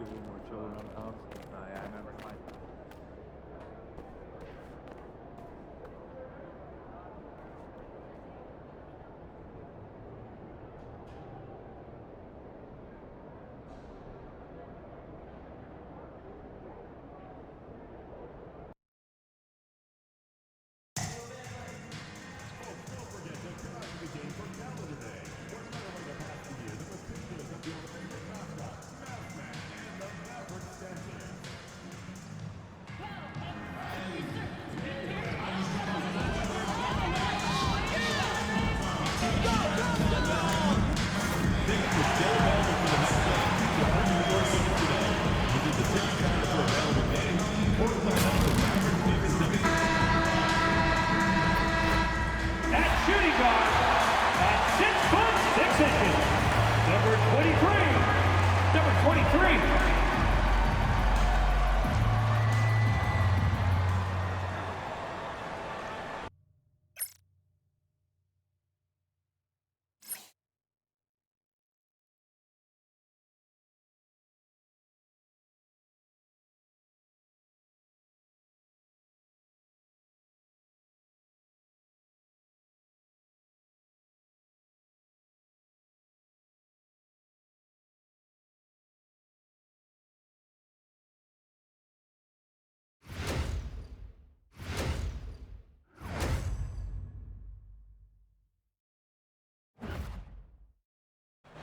be a little more chill around the house. Yeah, I remember mine.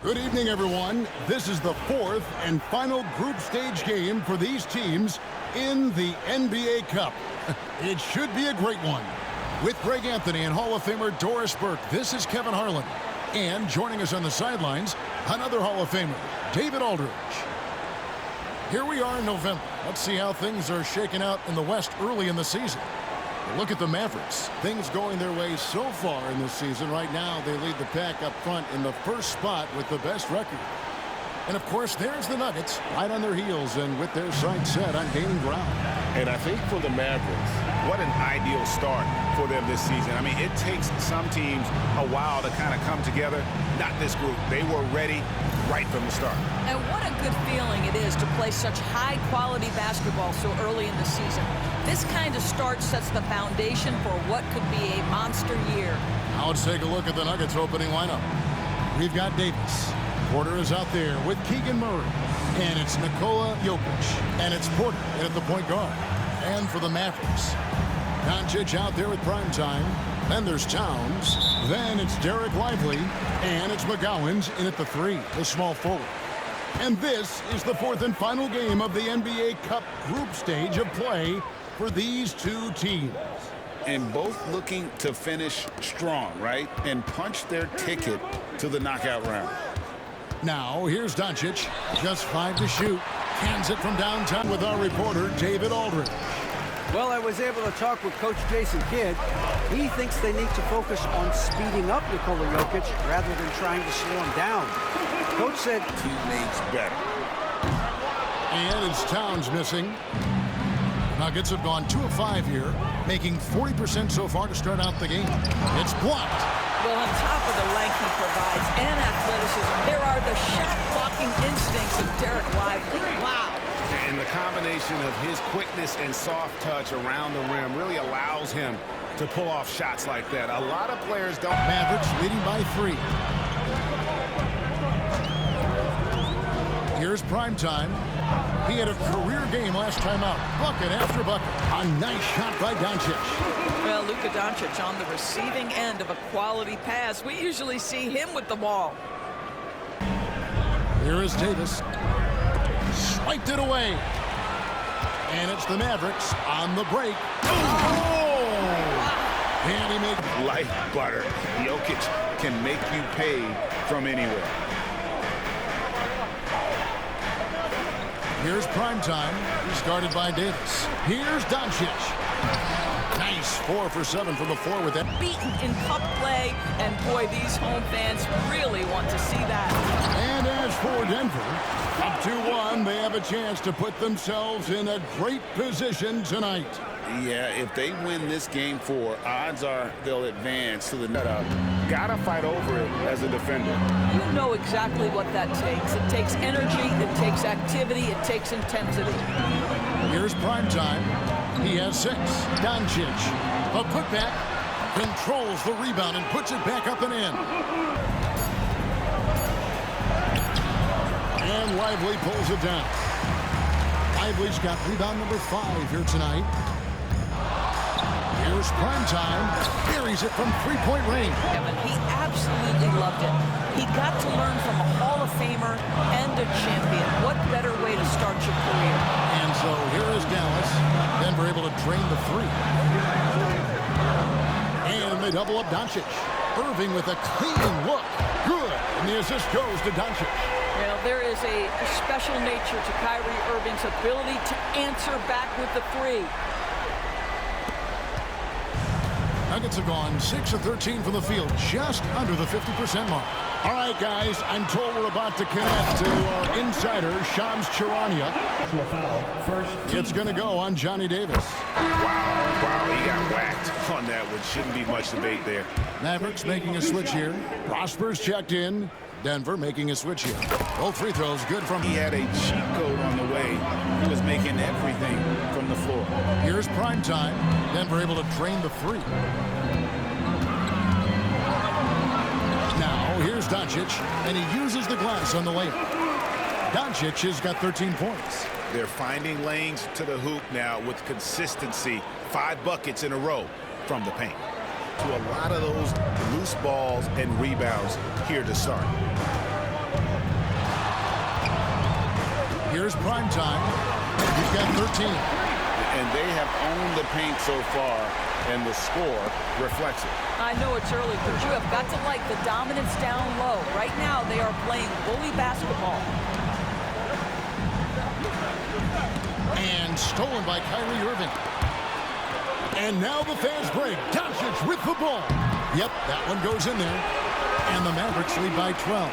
Good evening, everyone. This is the fourth and final group stage game for these teams in the NBA Cup. It should be a great one. With Greg Anthony and Hall of Famer Doris Burke, this is Kevin Harlan. And joining us on the sidelines, another Hall of Famer, David Aldridge. Here we are in November. Let's see how things are shaking out in the West early in the season. Look at the Mavericks. Things going their way so far in this season. Right now, they lead the pack up front in the first spot with the best record. And, of course, there's the Nuggets right on their heels and with their sights set on gaining ground. And I think for the Mavericks, what an ideal start for them this season. I mean, it takes some teams a while to kind of come together. Not this group. They were ready right from the start. And what a good feeling it is to play such high-quality basketball so early in the season. This kind of start sets the foundation for what could be a monster year. Now let's take a look at the Nuggets opening lineup. We've got Davis. Porter is out there with Keegan Murray. And it's Nikola Jokic. And it's Porter in at the point guard. And for the Mavericks, Doncic out there with prime time. Then there's Towns. Then it's Derek Lively. And it's McGowan's in at the three, the small forward. And this is the fourth and final game of the NBA Cup group stage of play for these two teams. And both looking to finish strong, right? And punch their ticket to the knockout round. Now, here's Doncic. Just 5 to shoot. Hands it from downtown with our reporter, David Aldridge. Well, I was able to talk with Coach Jason Kidd. He thinks they need to focus on speeding up Nikola Jokic rather than trying to slow him down. Coach said teammates better. And it's Towns missing. Nuggets have gone 2 of 5 here, making 40% so far to start out the game. It's blocked. Well, on top of the length he provides and athleticism, there are the shot-blocking instincts of Derek Lively. Wow. And the combination of his quickness and soft touch around the rim really allows him to pull off shots like that. A lot of players don't. Mavericks leading by 3. Here's primetime. He had a career game last time out. Bucket after bucket. A nice shot by Doncic. Well, Luka Doncic on the receiving end of a quality pass. We usually see him with the ball. Here is Davis. Swiped it away. And it's the Mavericks on the break. Oh! And he made like butter. Jokic can make you pay from anywhere. Here's primetime. He's guarded by Davis. Here's Doncic. Nice 4 for 7 from the floor with that. Beaten in cup play, and boy, these home fans really want to see that. And as for Denver, up 2-1, they have a chance to put themselves in a great position tonight. Yeah, if they win this game 4, odds are they'll advance to the net. got to fight over it as a defender. You know exactly what that takes. It takes energy, it takes activity, it takes intensity. Here's prime time. He has 6. Doncic. A putback. Controls the rebound and puts it back up and in. And Lively pulls it down. Lively's got rebound number 5 here tonight. Here's prime time. Buries it from three-point range. He absolutely loved it. He got to learn from a Hall of Famer and a champion. What better way to start your career? And so here is Dallas. Denver able to drain the 3. And they double up Doncic. Irving with a clean look. Good. And the assist goes to Doncic. Well, there is a special nature to Kyrie Irving's ability to answer back with the 3. Nuggets have gone 6 of 13 from the field, just under the 50% mark. All right, guys, I'm told we're about to connect to our insider, Shams Charania. It's going to go on Johnny Davis. Wow, he got whacked on that one. Shouldn't be much debate there. Mavericks making a switch here. Prosper's checked in. Denver making a switch here. Both free throws good from... He had a cheat code on the way. He was making everything from the floor. Here's prime time. Denver able to drain the 3. Now, here's Doncic, and he uses the glass on the layup. Doncic has got 13 points. They're finding lanes to the hoop now with consistency. 5 buckets in a row from the paint. To a lot of those loose balls and rebounds here to start. Here's prime time. He's got 13. And they have owned the paint so far, and the score reflects it. I know it's early, but you have got to like the dominance down low. Right now, they are playing bully basketball. And stolen by Kyrie Irving. And now the fast break. Doncic with the ball. Yep, that one goes in there. And the Mavericks lead by 12.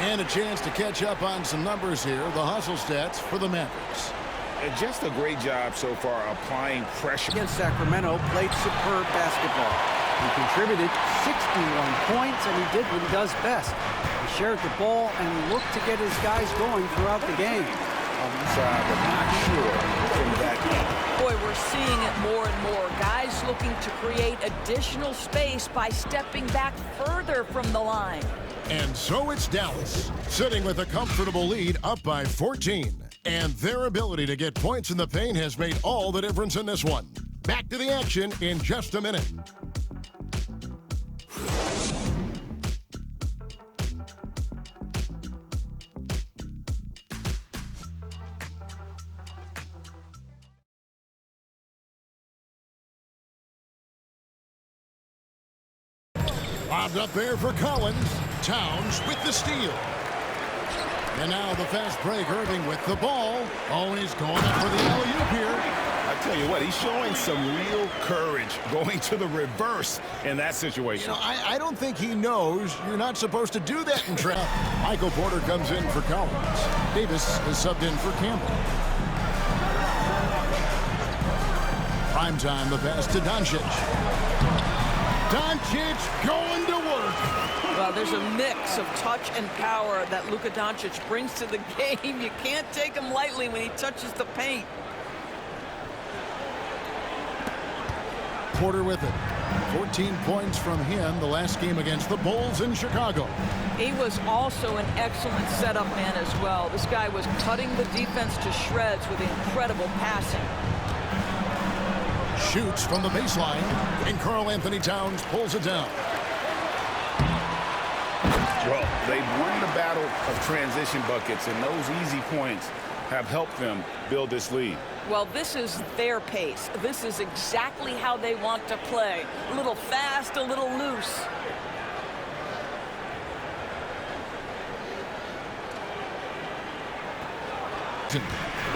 And a chance to catch up on some numbers here. The hustle stats for the Mavericks. And just a great job so far applying pressure. Against Sacramento, played superb basketball. He contributed 61 points, and he did what he does best. He shared the ball and looked to get his guys going throughout the game. Inside, but not sure from that game. Boy, we're seeing it more and more. Guys looking to create additional space by stepping back further from the line. And so it's Dallas, sitting with a comfortable lead up by 14. And their ability to get points in the paint has made all the difference in this one. Back to the action in just a minute. Bobbed up there for Collins. Towns with the steal. And now the fast break. Irving with the ball. Oh, he's going up for the alley-oop here. I tell you what, he's showing some real courage going to the reverse in that situation. You know, I don't think he knows you're not supposed to do that in trap. Michael Porter comes in for Collins. Davis is subbed in for Campbell. Prime time, the pass to Doncic. Doncic going to work. Well, there's a mix of touch and power that Luka Doncic brings to the game. You can't take him lightly when he touches the paint. Porter with it. 14 points from him the last game against the Bulls in Chicago. He was also an excellent setup man as well. This guy was cutting the defense to shreds with incredible passing. Shoots from the baseline, and Karl-Anthony Towns pulls it down. Well, they've won the battle of transition buckets, and those easy points have helped them build this lead. Well, this is their pace. This is exactly how they want to play. A little fast, a little loose.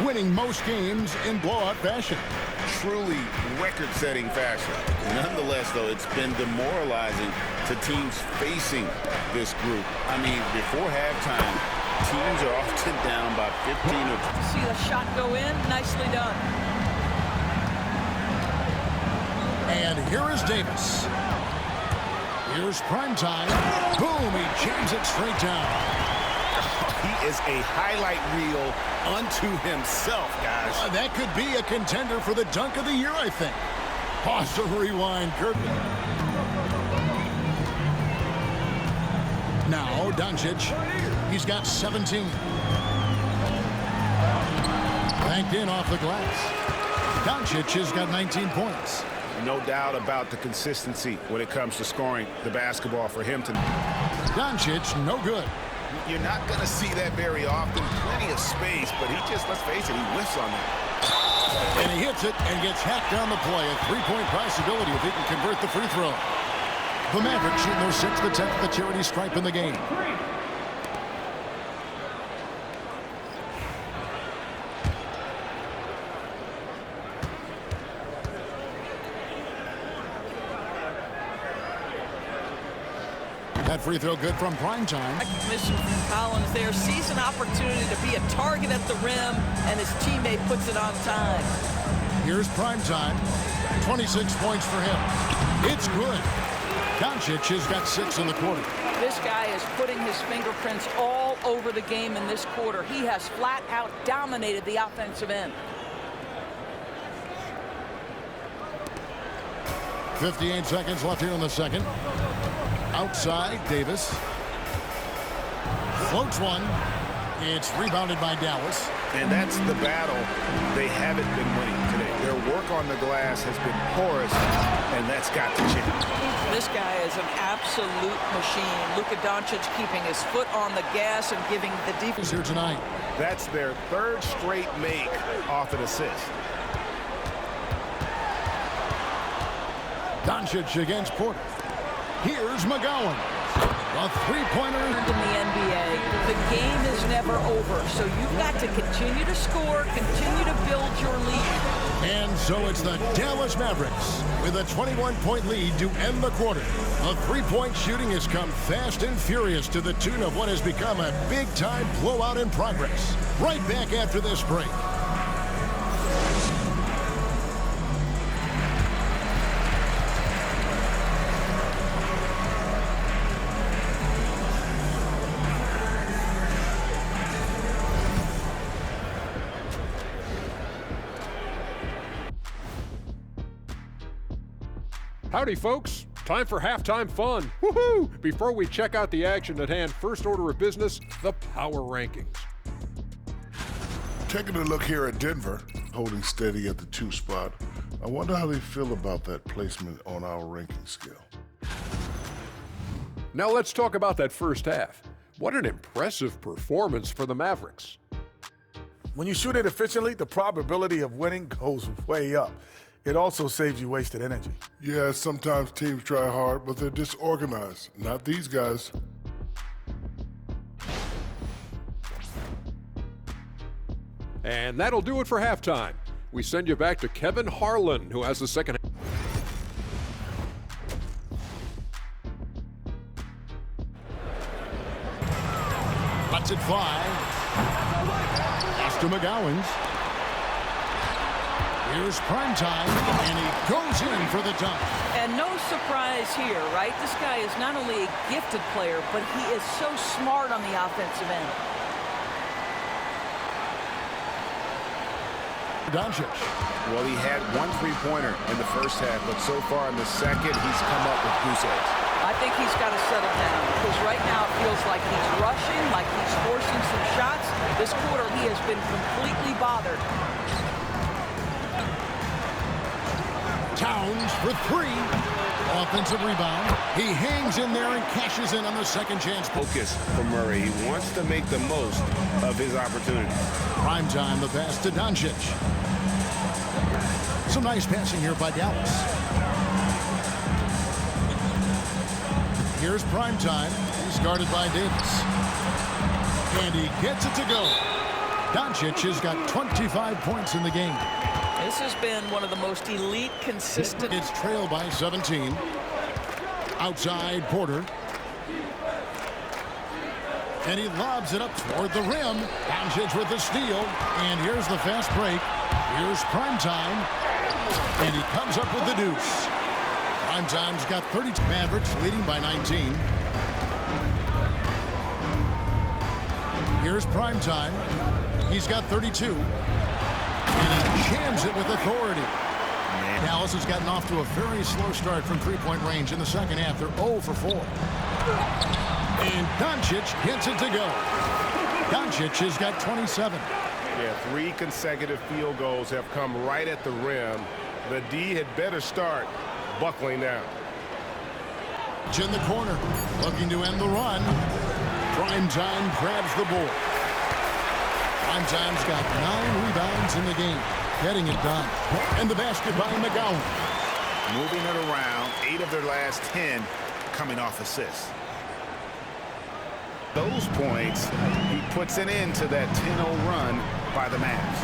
Winning most games in blowout fashion. Truly record-setting fashion. Nonetheless, though, it's been demoralizing to teams facing this group. I mean, before halftime, teams are often down by 15 or 20. See the shot go in? Nicely done. And here is Davis. Here's prime time. Boom, he jams it straight down. He is a highlight reel unto himself, guys. That could be a contender for the dunk of the year, I think. Pause to rewind, Kirby. Now, Doncic. He's got 17. Banked in off the glass. Doncic has got 19 points. No doubt about the consistency when it comes to scoring the basketball for him tonight. Doncic, no good. You're not going to see that very often. Plenty of space, but he just, let's face it, he whiffs on that. And he hits it and gets hacked down the play. A three-point possibility if he can convert the free throw. The Mavericks shooting their 6th attempt at the charity stripe in the game. That free throw good from prime time. Recognition from Collins there. Sees an opportunity to be a target at the rim, and his teammate puts it on time. Here's prime time. 26 points for him. It's good. Doncic has got 6 in the quarter. This guy is putting his fingerprints all over the game in this quarter. He has flat out dominated the offensive end. 58 seconds left here in the second. Outside, Davis. Floats one. It's rebounded by Dallas. And that's the battle they haven't been winning today. Their work on the glass has been porous, and that's got to change. This guy is an absolute machine. Luka Doncic keeping his foot on the gas and giving the defense here tonight. That's their 3rd straight make off an assist. Doncic against Porter. Here's McGowan. A three-pointer. In the NBA, the game is never over, so you've got to continue to score, continue to build your lead. And so it's the Dallas Mavericks with a 21-point lead to end the quarter. The three-point shooting has come fast and furious to the tune of what has become a big-time blowout in progress. Right back after this break. Howdy, folks. Time for halftime fun. Woohoo! Before we check out the action at hand, first order of business, the power rankings. Taking a look here at Denver, holding steady at the 2 spot. I wonder how they feel about that placement on our ranking scale. Now let's talk about that first half. What an impressive performance for the Mavericks. When you shoot it efficiently, the probability of winning goes way up. It also saves you wasted energy. Yeah, sometimes teams try hard, but they're disorganized. Not these guys. And that'll do it for halftime. We send you back to Kevin Harlan, who has the second. Lets it fly. Pass to McGowan's. Here's prime time, and he goes in for the dunk. And no surprise here, right? This guy is not only a gifted player, but he is so smart on the offensive end. Doncic. Well, he had 1 3-pointer in the first half, but so far in the second, he's come up with goose eggs. I think he's got to settle down because right now it feels like he's rushing, like he's forcing some shots. This quarter, he has been completely bothered. Towns for 3. Offensive rebound. He hangs in there and cashes in on the second chance. Focus for Murray. He wants to make the most of his opportunity. Prime time, the pass to Doncic. Some nice passing here by Dallas. Here's prime time. He's guarded by Davis. And he gets it to go. Doncic has got 25 points in the game. This has been one of the most elite, consistent. It's trailed by 17. Outside Porter. And he lobs it up toward the rim. Doncic with the steal. And here's the fast break. Here's prime time. And he comes up with the deuce. Primetime's got 32. Mavericks leading by 19. Here's Primetime. He's got 32. And he jams it with authority. Dallas has gotten off to a very slow start from three-point range in the second half. They're 0 for 4. And Doncic gets it to go. Doncic has got 27. Yeah, 3 consecutive field goals have come right at the rim. The D had better start buckling down. In the corner, looking to end the run. Primetime grabs the board. Primetime's got 9 rebounds in the game, getting it done. And the basket by McGowan. Moving it around, 8 of their last 10 coming off assists. Those points, he puts an end to that 10-0 run by the Mavs.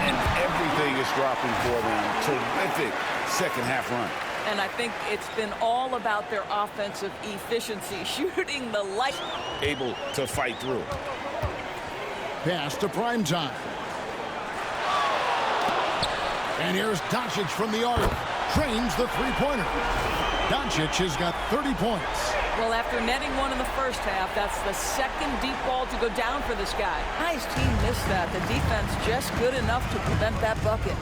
And everything is dropping for them. Terrific second half run. And I think it's been all about their offensive efficiency, shooting the light. Able to fight through. Pass to Primetime. And here's Doncic from the arc. Trains the three-pointer. Doncic has got 30 points. Well, after netting one in the first half, that's the second deep ball to go down for this guy. Nice team missed that. The defense just good enough to prevent that bucket.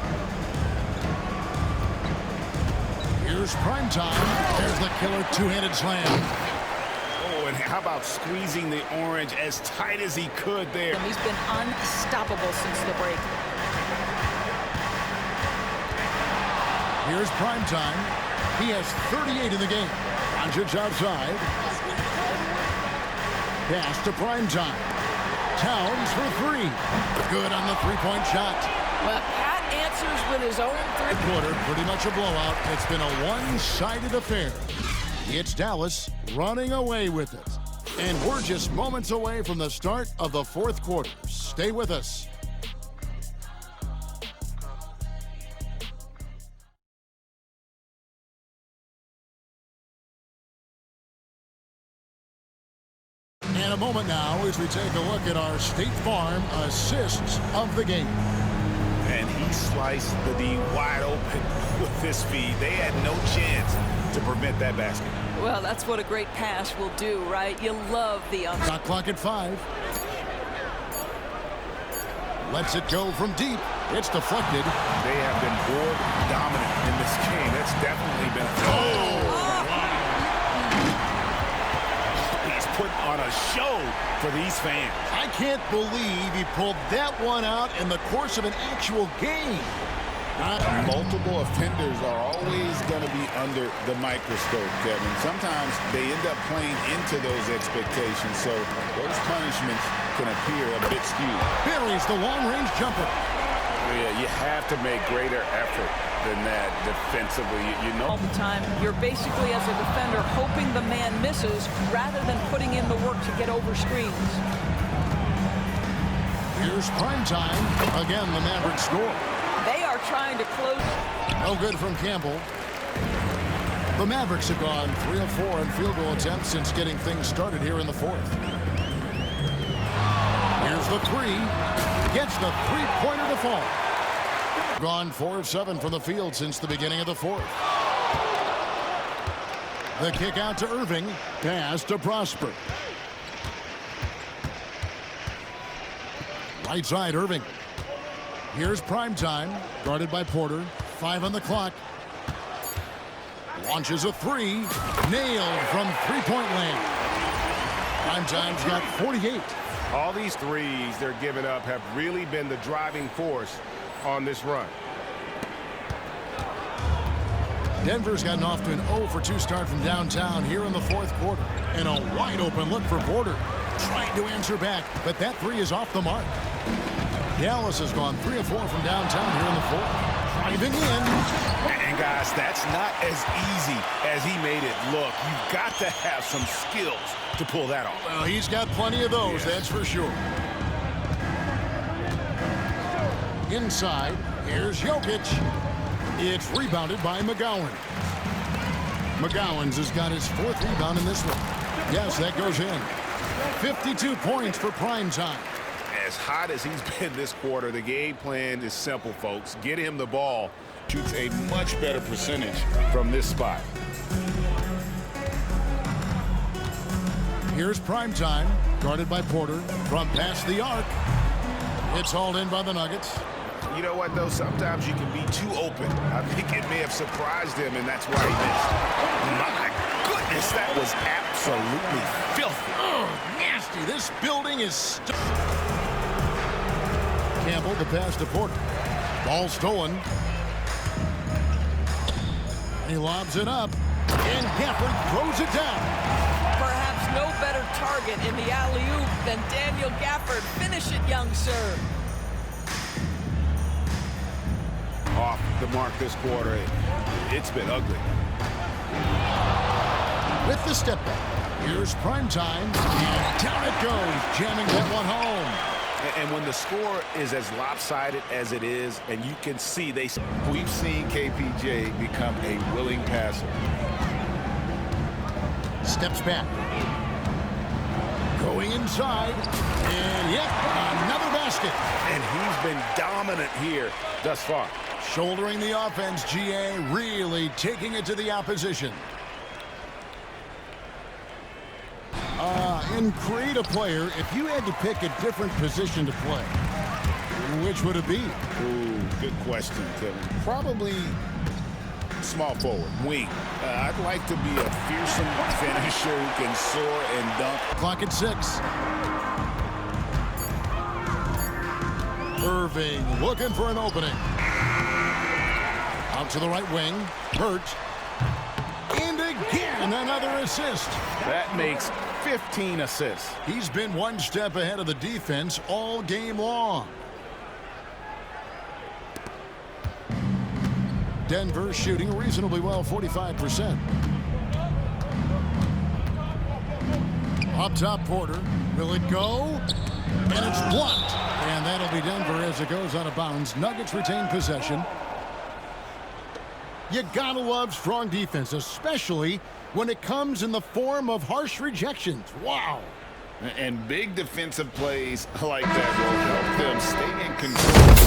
Here's Primetime. There's the killer two-handed slam. Oh, and how about squeezing the orange as tight as he could there? And he's been unstoppable since the break. Here's Primetime. He has 38 in the game. Doncic outside. Pass to Primetime. Towns for 3. Good on the three-point shot. Well, Pat answers with his own Quarter, pretty much a blowout. It's been a one-sided affair. It's Dallas running away with it. And we're just moments away from the start of the fourth quarter. Stay with us. And a moment now as we take a look at our State Farm assists of the game. And he sliced the D wide open with his feed. They had no chance to prevent that basket. Well, that's what a great pass will do, right? You love the Shot clock at 5. Lets it go from deep. It's deflected. They have been board dominant in this game. That's definitely been He's put on a show for these fans. I can't believe he pulled that one out in the course of an actual game. Multiple offenders are always going to be under the microscope, Kevin. Sometimes they end up playing into those expectations, so those punishments can appear a bit skewed. Buries the long-range jumper. Yeah, you have to make greater effort than that defensively. You know, all the time, you're basically, as a defender, hoping the man misses rather than putting in the work to get over screens. Here's Primetime. Again, the Mavericks score. They are trying to close. No good from Campbell. The Mavericks have gone 3 of 4 on field goal attempts since getting things started here in the fourth. Here's the 3. Gets the three-pointer to fall. Gone 4 of 7 from the field since the beginning of the fourth. The kick out to Irving. Pass to Prosper. Right side, Irving. Here's Primetime, guarded by Porter. 5 on the clock. Launches a 3. Nailed from three-point land. Primetime's got 48. All these threes they're giving up have really been the driving force on this run. Denver's gotten off to an 0 for 2 start from downtown here in the fourth quarter. And a wide-open look for Porter. Trying to answer back, but that 3 is off the mark. Dallas has gone 3 of 4 from downtown here in the fourth. Driving in. And guys, that's not as easy as he made it look. You've got to have some skills to pull that off. Well, he's got plenty of those, that's for sure. Inside, here's Jokic. It's rebounded by McGowan. McGowan's has got his 4th rebound in this one. Yes, that goes in. 52 points for Primetime. as hot as he's been this quarter, the game plan is simple, folks. Get him the ball. Shoots a much better percentage from this spot. Here's prime time, guarded by Porter from past the arc. It's hauled in by the Nuggets. You know what, though? Sometimes you can be too open. I think it may have surprised him, and that's why he missed. My goodness, that was absolutely filthy. Oh, nasty. This building is Campbell, the pass to Porter. Ball stolen. He lobs it up, and Gafford throws it down. Perhaps no better target in the alley-oop than Daniel Gafford. Finish it, young sir. Off the mark this quarter. It's been ugly. With the step back, here's prime time, and down it goes, jamming that one home. And when the score is as lopsided as it is, and you can see we've seen KPJ become a willing passer. Steps back. Going inside, and yet another basket. And he's been dominant here thus far. Shouldering the offense, GA really taking it to the opposition. In create a player, if you had to pick a different position to play, which would it be? Ooh, good question, Kevin. Probably small forward, wing. I'd like to be a fearsome finisher who can soar and dunk. Clock at 6. Irving looking for an opening. Out to the right wing. Hurt. And again, another assist. That makes 15 assists. He's been one step ahead of the defense all game long. Denver shooting reasonably well, 45%. Up top, Porter. Will it go? And it's blocked. And that'll be Denver as it goes out of bounds. Nuggets retain possession. You gotta love strong defense, especially when it comes in the form of harsh rejections. Wow. And big defensive plays like that will help them stay in control.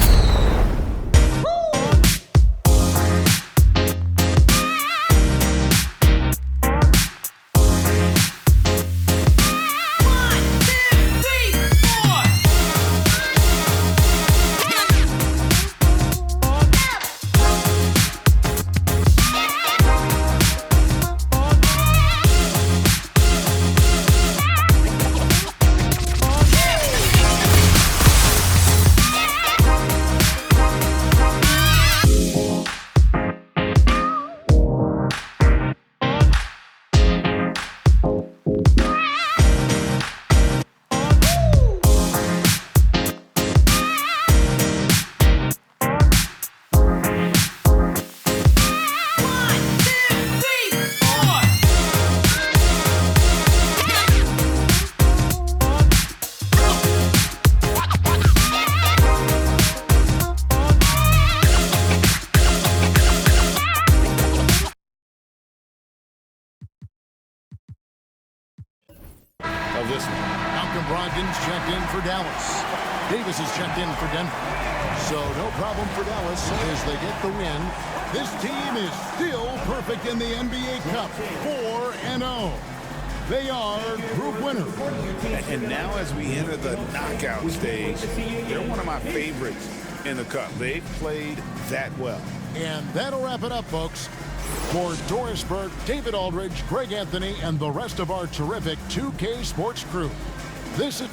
Of this one. Malcolm Brogdon's checked in for Dallas. Davis is checked in for Denver. So no problem for Dallas as they get the win. This team is still perfect in the NBA Cup, 4-0. They are group winners. And now as we enter the knockout stage, they're one of my favorites in the Cup. They've played that well. And that'll wrap it up, folks. For Doris Burke, David Aldridge, Greg Anthony, and the rest of our terrific 2K Sports crew, this is